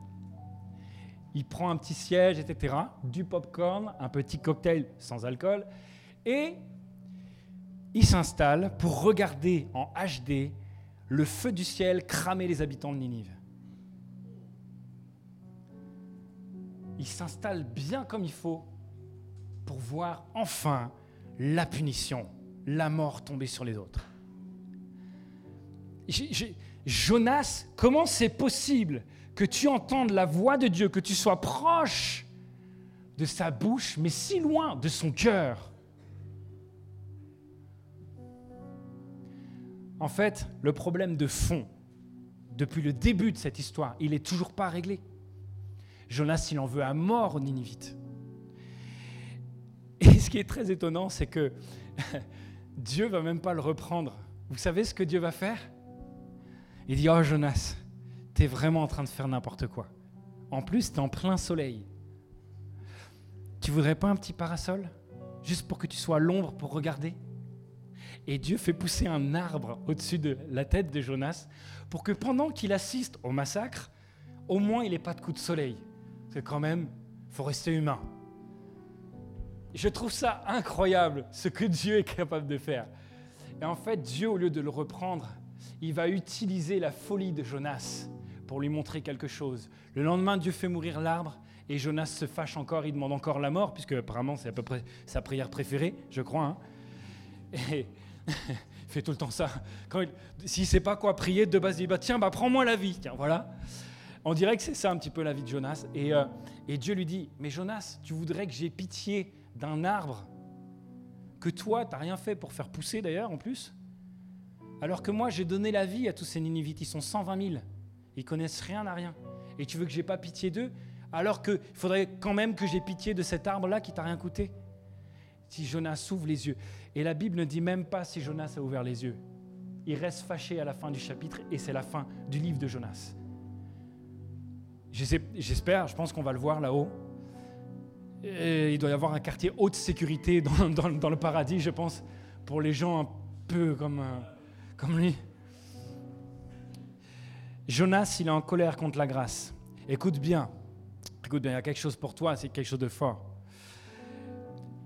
Il prend un petit siège, etc., du popcorn, un petit cocktail sans alcool, et il s'installe pour regarder en HD le feu du ciel cramer les habitants de Ninive. Il s'installe bien comme il faut pour voir enfin la punition, la mort tomber sur les autres. Jonas, comment c'est possible que tu entendes la voix de Dieu, que tu sois proche de sa bouche, mais si loin de son cœur. En fait, le problème de fond, depuis le début de cette histoire, il n'est toujours pas réglé. Jonas, il en veut à mort aux Ninivites. Et ce qui est très étonnant, c'est que Dieu ne va même pas le reprendre. Vous savez ce que Dieu va faire ? Il dit « Oh Jonas, t'es vraiment en train de faire n'importe quoi. En plus, t'es en plein soleil. Tu voudrais pas un petit parasol ? Juste pour que tu sois à l'ombre pour regarder ?» Et Dieu fait pousser un arbre au-dessus de la tête de Jonas pour que pendant qu'il assiste au massacre, au moins il n'ait pas de coup de soleil. Parce que quand même, il faut rester humain. Je trouve ça incroyable, ce que Dieu est capable de faire. Et en fait, Dieu, au lieu de le reprendre, il va utiliser la folie de Jonas pour lui montrer quelque chose. Le lendemain, Dieu fait mourir l'arbre et Jonas se fâche encore, il demande encore la mort, puisque apparemment c'est à peu près sa prière préférée, je crois. Hein. Et il fait tout le temps ça. S'il ne sait pas quoi prier, de base il dit tiens, prends-moi la vie. Tiens, voilà. On dirait que c'est ça un petit peu la vie de Jonas. Et Dieu lui dit mais Jonas, tu voudrais que j'ai pitié d'un arbre que toi, tu n'as rien fait pour faire pousser d'ailleurs en plus, alors que moi j'ai donné la vie à tous ces Ninivites, ils sont 120 000. Ils connaissent rien à rien. Et tu veux que j'ai pas pitié d'eux, alors qu'il faudrait quand même que j'ai pitié de cet arbre-là qui t'a rien coûté. Si Jonas ouvre les yeux. Et la Bible ne dit même pas si Jonas a ouvert les yeux. Il reste fâché à la fin du chapitre et c'est la fin du livre de Jonas. J'espère, je pense qu'on va le voir là-haut. Et il doit y avoir un quartier haute sécurité dans le paradis, je pense, pour les gens un peu comme lui. Jonas, il est en colère contre la grâce. Écoute bien, il y a quelque chose pour toi, c'est quelque chose de fort.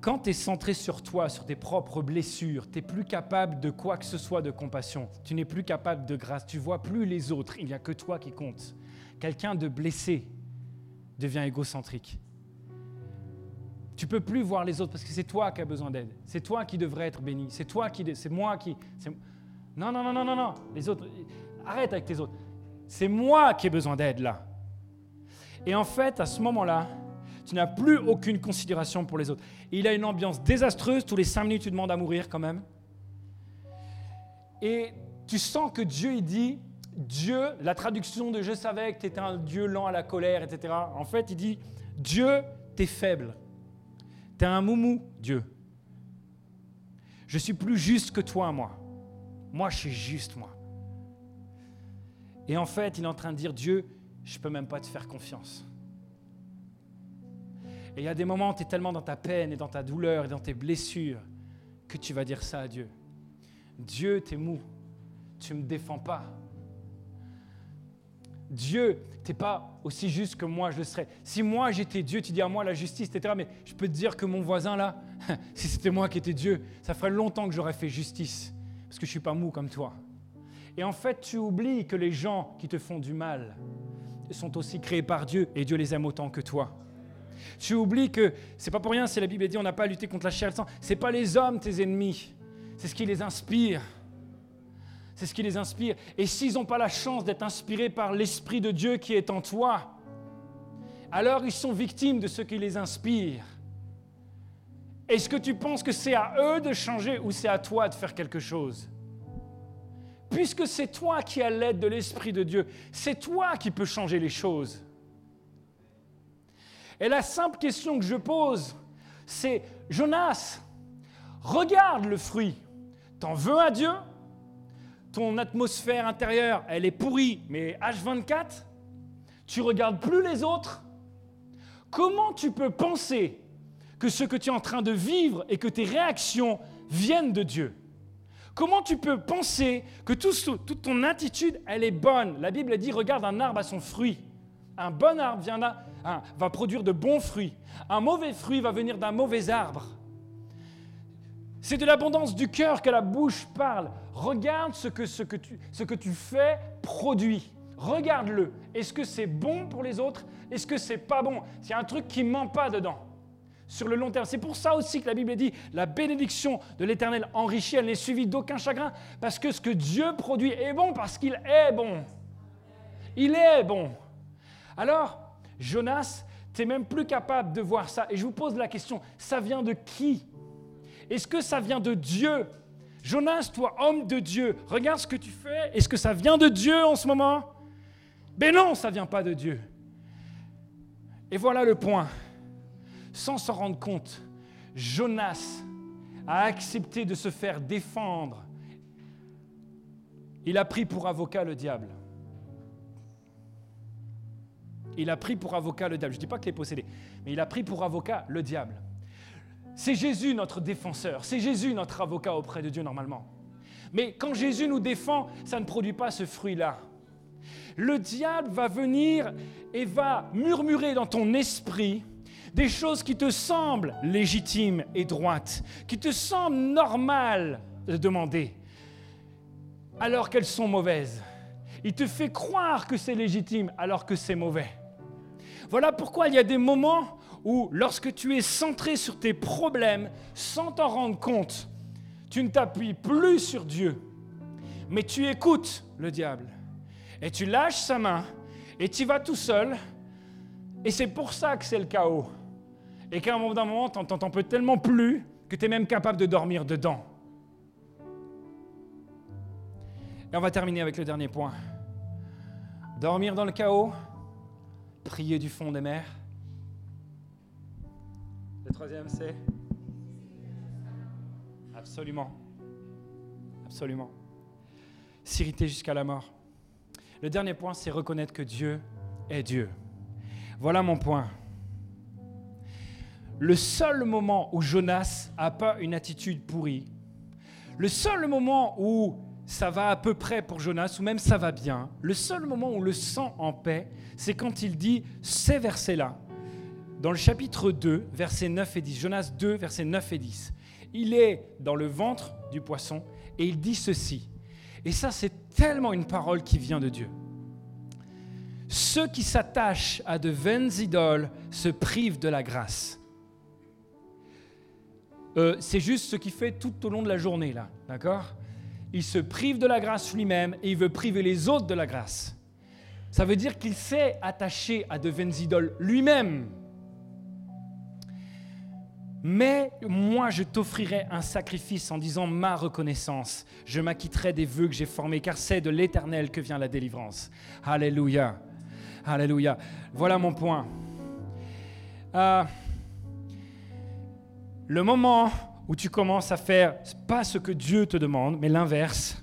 Quand tu es centré sur toi, sur tes propres blessures, tu n'es plus capable de quoi que ce soit de compassion. Tu n'es plus capable de grâce. Tu ne vois plus les autres. Il n'y a que toi qui compte. Quelqu'un de blessé devient égocentrique. Tu ne peux plus voir les autres parce que c'est toi qui as besoin d'aide. C'est toi qui devrais être béni. C'est moi qui... Non. Les autres, arrête avec les autres. C'est moi qui ai besoin d'aide là. Et en fait, à ce moment-là, tu n'as plus aucune considération pour les autres. Il a une ambiance désastreuse. Tous les 5 minutes, tu demandes à mourir quand même. Et tu sens que Dieu, il dit, Dieu, la traduction de « je savais que tu étais un Dieu lent à la colère », etc. En fait, il dit, Dieu, t'es faible. T'es un moumou, Dieu. Je suis plus juste que toi, moi. Moi, je suis juste, moi. Et en fait, il est en train de dire, Dieu, je ne peux même pas te faire confiance. Et il y a des moments où tu es tellement dans ta peine et dans ta douleur et dans tes blessures que tu vas dire ça à Dieu. Dieu, t'es mou. Tu ne me défends pas. Dieu, tu n'es pas aussi juste que moi je le serais. Si moi j'étais Dieu, tu dis à moi la justice, etc. Mais je peux te dire que mon voisin là, si c'était moi qui étais Dieu, ça ferait longtemps que j'aurais fait justice. Parce que je ne suis pas mou comme toi. Et en fait, tu oublies que les gens qui te font du mal sont aussi créés par Dieu et Dieu les aime autant que toi. Tu oublies que c'est pas pour rien si la Bible dit on n'a pas à lutter contre la chair et le sang. C'est pas les hommes tes ennemis, c'est ce qui les inspire. C'est ce qui les inspire. Et s'ils n'ont pas la chance d'être inspirés par l'Esprit de Dieu qui est en toi, alors ils sont victimes de ce qui les inspire. Est-ce que tu penses que c'est à eux de changer ou c'est à toi de faire quelque chose? Puisque c'est toi qui as l'aide de l'Esprit de Dieu, c'est toi qui peux changer les choses. Et la simple question que je pose, c'est Jonas, regarde le fruit. T'en veux à Dieu? Ton atmosphère intérieure, elle est pourrie, mais H24, tu regardes plus les autres. Comment tu peux penser que ce que tu es en train de vivre et que tes réactions viennent de Dieu? Comment tu peux penser que toute ton attitude, elle est bonne? La Bible dit, regarde un arbre à son fruit. Un bon arbre va produire de bons fruits. Un mauvais fruit va venir d'un mauvais arbre. C'est de l'abondance du cœur que la bouche parle. Regarde ce que tu fais produit. Regarde-le. Est-ce que c'est bon pour les autres? Est-ce que c'est pas bon? Il y a un truc qui ne ment pas dedans. Sur le long terme. C'est pour ça aussi que la Bible dit la bénédiction de l'Éternel enrichit, elle n'est suivie d'aucun chagrin. Parce que ce que Dieu produit est bon parce qu'il est bon. Il est bon. Alors, Jonas, tu n'es même plus capable de voir ça. Et je vous pose la question, ça vient de qui? Est-ce que ça vient de Dieu? Jonas, toi, homme de Dieu, regarde ce que tu fais. Est-ce que ça vient de Dieu en ce moment? Ben non, ça ne vient pas de Dieu. Et voilà le point. Sans s'en rendre compte, Jonas a accepté de se faire défendre. Il a pris pour avocat le diable. Il a pris pour avocat le diable. Je ne dis pas qu'il est possédé, mais il a pris pour avocat le diable. C'est Jésus notre défenseur, c'est Jésus notre avocat auprès de Dieu normalement. Mais quand Jésus nous défend, ça ne produit pas ce fruit-là. Le diable va venir et va murmurer dans ton esprit des choses qui te semblent légitimes et droites, qui te semblent normales de demander, alors qu'elles sont mauvaises. Il te fait croire que c'est légitime alors que c'est mauvais. Voilà pourquoi il y a des moments où, lorsque tu es centré sur tes problèmes, sans t'en rendre compte, tu ne t'appuies plus sur Dieu, mais tu écoutes le diable. Et tu lâches sa main, et tu vas tout seul, et c'est pour ça que c'est le chaos. Et qu'à un moment, tu n'en peux tellement plus que tu es même capable de dormir dedans. Et on va terminer avec le dernier point. Dormir dans le chaos, prier du fond des mers. Le troisième, c'est absolument. Absolument. S'irriter jusqu'à la mort. Le dernier point, c'est reconnaître que Dieu est Dieu. Voilà mon point. le seul moment où Jonas n'a pas une attitude pourrie, le seul moment où ça va à peu près pour Jonas, ou même ça va bien, le seul moment où on le sent en paix, c'est quand il dit ces versets-là, dans le chapitre 2, versets 9 et 10, Jonas 2, versets 9 et 10. Il est dans le ventre du poisson et il dit ceci. Et ça, c'est tellement une parole qui vient de Dieu. Ceux qui s'attachent à de vaines idoles se privent de la grâce. C'est juste ce qu'il fait tout au long de la journée, là, d'accord ? Il se prive de la grâce lui-même et il veut priver les autres de la grâce. Ça veut dire qu'il s'est attaché à de vaines idoles lui-même. Mais moi, je t'offrirai un sacrifice en disant ma reconnaissance. Je m'acquitterai des vœux que j'ai formés, car c'est de l'Éternel que vient la délivrance. Alléluia. Alléluia. Voilà mon point. Le moment où tu commences à faire pas ce que Dieu te demande, mais l'inverse,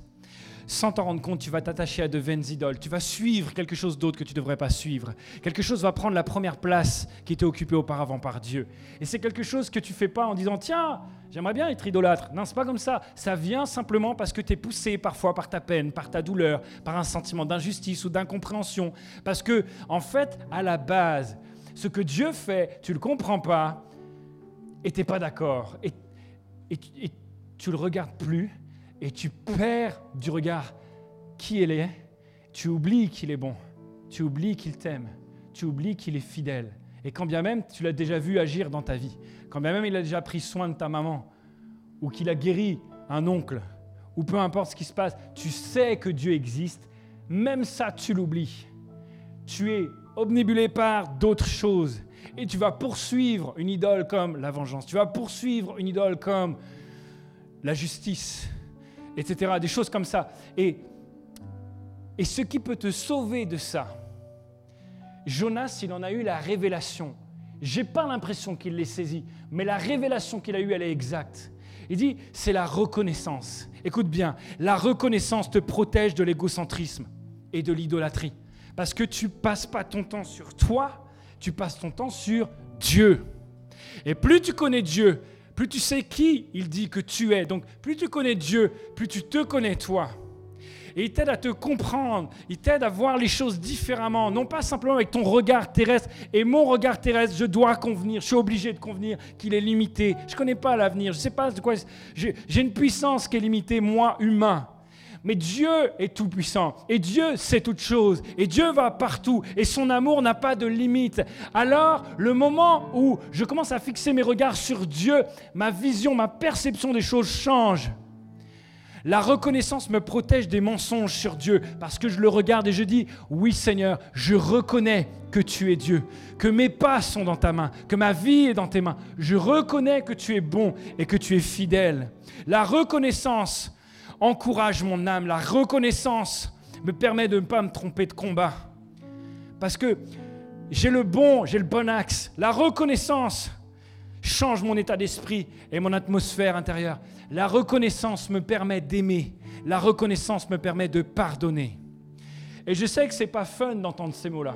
sans t'en rendre compte, tu vas t'attacher à de vaines idoles. Tu vas suivre quelque chose d'autre que tu ne devrais pas suivre. Quelque chose va prendre la première place qui était occupée auparavant par Dieu. Et c'est quelque chose que tu ne fais pas en disant « Tiens, j'aimerais bien être idolâtre ». Non, ce n'est pas comme ça. Ça vient simplement parce que tu es poussé parfois par ta peine, par ta douleur, par un sentiment d'injustice ou d'incompréhension. Parce que, en fait, à la base, ce que Dieu fait, tu ne le comprends pas et tu n'es pas d'accord. Et tu ne le regardes plus. Et tu perds du regard qui il est, tu oublies qu'il est bon, tu oublies qu'il t'aime, tu oublies qu'il est fidèle. Et quand bien même tu l'as déjà vu agir dans ta vie, quand bien même il a déjà pris soin de ta maman, ou qu'il a guéri un oncle, ou peu importe ce qui se passe, tu sais que Dieu existe, même ça tu l'oublies. Tu es obnubilé par d'autres choses et tu vas poursuivre une idole comme la vengeance, tu vas poursuivre une idole comme la justice, etc., des choses comme ça. Et ce qui peut te sauver de ça, Jonas, il en a eu la révélation. Je n'ai pas l'impression qu'il l'ait saisi, mais la révélation qu'il a eue, elle est exacte. Il dit, c'est la reconnaissance. Écoute bien, la reconnaissance te protège de l'égocentrisme et de l'idolâtrie. Parce que tu ne passes pas ton temps sur toi, tu passes ton temps sur Dieu. Et plus tu connais Dieu, plus tu sais qui il dit que tu es. Donc, plus tu connais Dieu, plus tu te connais toi. Et il t'aide à te comprendre, il t'aide à voir les choses différemment, non pas simplement avec ton regard terrestre. Et mon regard terrestre, je dois convenir, je suis obligé de convenir qu'il est limité. Je ne connais pas l'avenir, je ne sais pas de quoi. J'ai une puissance qui est limitée, moi, humain. Mais Dieu est tout-puissant et Dieu sait toutes choses et Dieu va partout et son amour n'a pas de limite. Alors, le moment où je commence à fixer mes regards sur Dieu, ma vision, ma perception des choses change. La reconnaissance me protège des mensonges sur Dieu parce que je le regarde et je dis « Oui Seigneur, je reconnais que tu es Dieu, que mes pas sont dans ta main, que ma vie est dans tes mains. Je reconnais que tu es bon et que tu es fidèle. » La reconnaissance encourage mon âme. La reconnaissance me permet de ne pas me tromper de combat. Parce que j'ai le bon axe. La reconnaissance change mon état d'esprit et mon atmosphère intérieure. La reconnaissance me permet d'aimer. La reconnaissance me permet de pardonner. Et je sais que ce n'est pas fun d'entendre ces mots-là.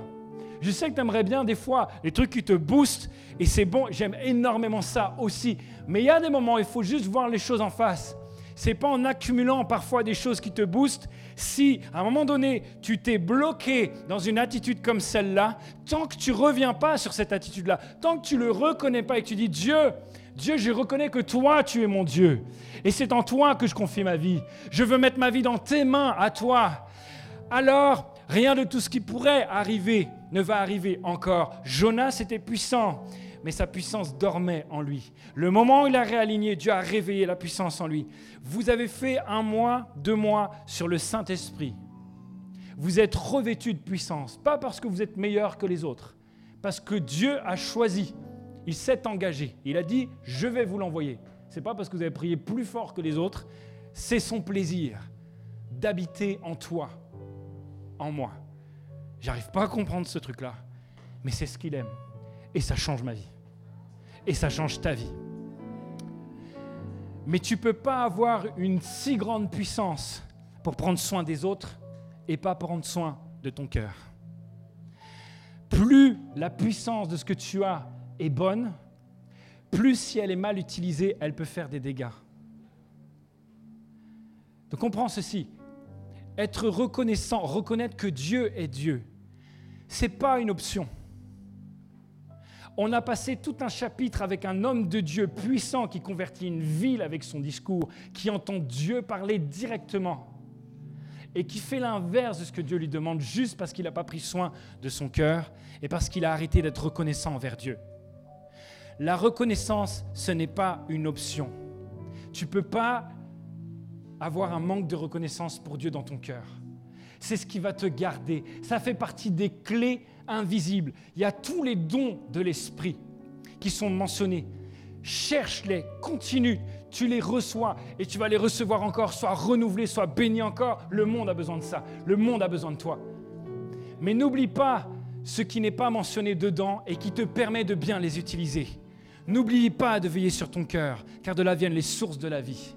Je sais que tu aimerais bien des fois les trucs qui te boostent et c'est bon, j'aime énormément ça aussi. Mais il y a des moments où il faut juste voir les choses en face. Ce n'est pas en accumulant parfois des choses qui te boostent. Si, à un moment donné, tu t'es bloqué dans une attitude comme celle-là, tant que tu ne reviens pas sur cette attitude-là, tant que tu ne le reconnais pas et que tu dis « Dieu, je reconnais que toi, tu es mon Dieu. Et c'est en toi que je confie ma vie. Je veux mettre ma vie dans tes mains, à toi. » Alors, rien de tout ce qui pourrait arriver ne va arriver encore. Jonas était puissant, mais sa puissance dormait en lui. Le moment où il a réaligné, Dieu a réveillé la puissance en lui. Vous avez fait 1 mois, 2 mois sur le Saint-Esprit. Vous êtes revêtus de puissance, pas parce que vous êtes meilleurs que les autres, parce que Dieu a choisi, il s'est engagé. Il a dit, je vais vous l'envoyer. Ce n'est pas parce que vous avez prié plus fort que les autres, c'est son plaisir d'habiter en toi, en moi. J'arrive pas à comprendre ce truc-là, mais c'est ce qu'il aime. Et ça change ma vie. Et ça change ta vie. Mais tu ne peux pas avoir une si grande puissance pour prendre soin des autres et pas prendre soin de ton cœur. Plus la puissance de ce que tu as est bonne, plus si elle est mal utilisée, elle peut faire des dégâts. Donc comprends ceci. Être reconnaissant, reconnaître que Dieu est Dieu, ce n'est pas une option. On a passé tout un chapitre avec un homme de Dieu puissant qui convertit une ville avec son discours, qui entend Dieu parler directement et qui fait l'inverse de ce que Dieu lui demande juste parce qu'il n'a pas pris soin de son cœur et parce qu'il a arrêté d'être reconnaissant envers Dieu. La reconnaissance, ce n'est pas une option. Tu ne peux pas avoir un manque de reconnaissance pour Dieu dans ton cœur. C'est ce qui va te garder. Ça fait partie des clés invisibles. Il y a tous les dons de l'esprit qui sont mentionnés. Cherche-les, continue, tu les reçois et tu vas les recevoir encore, soit renouvelés, soit bénis encore. Le monde a besoin de ça. Le monde a besoin de toi. Mais n'oublie pas ce qui n'est pas mentionné dedans et qui te permet de bien les utiliser. N'oublie pas de veiller sur ton cœur, car de là viennent les sources de la vie.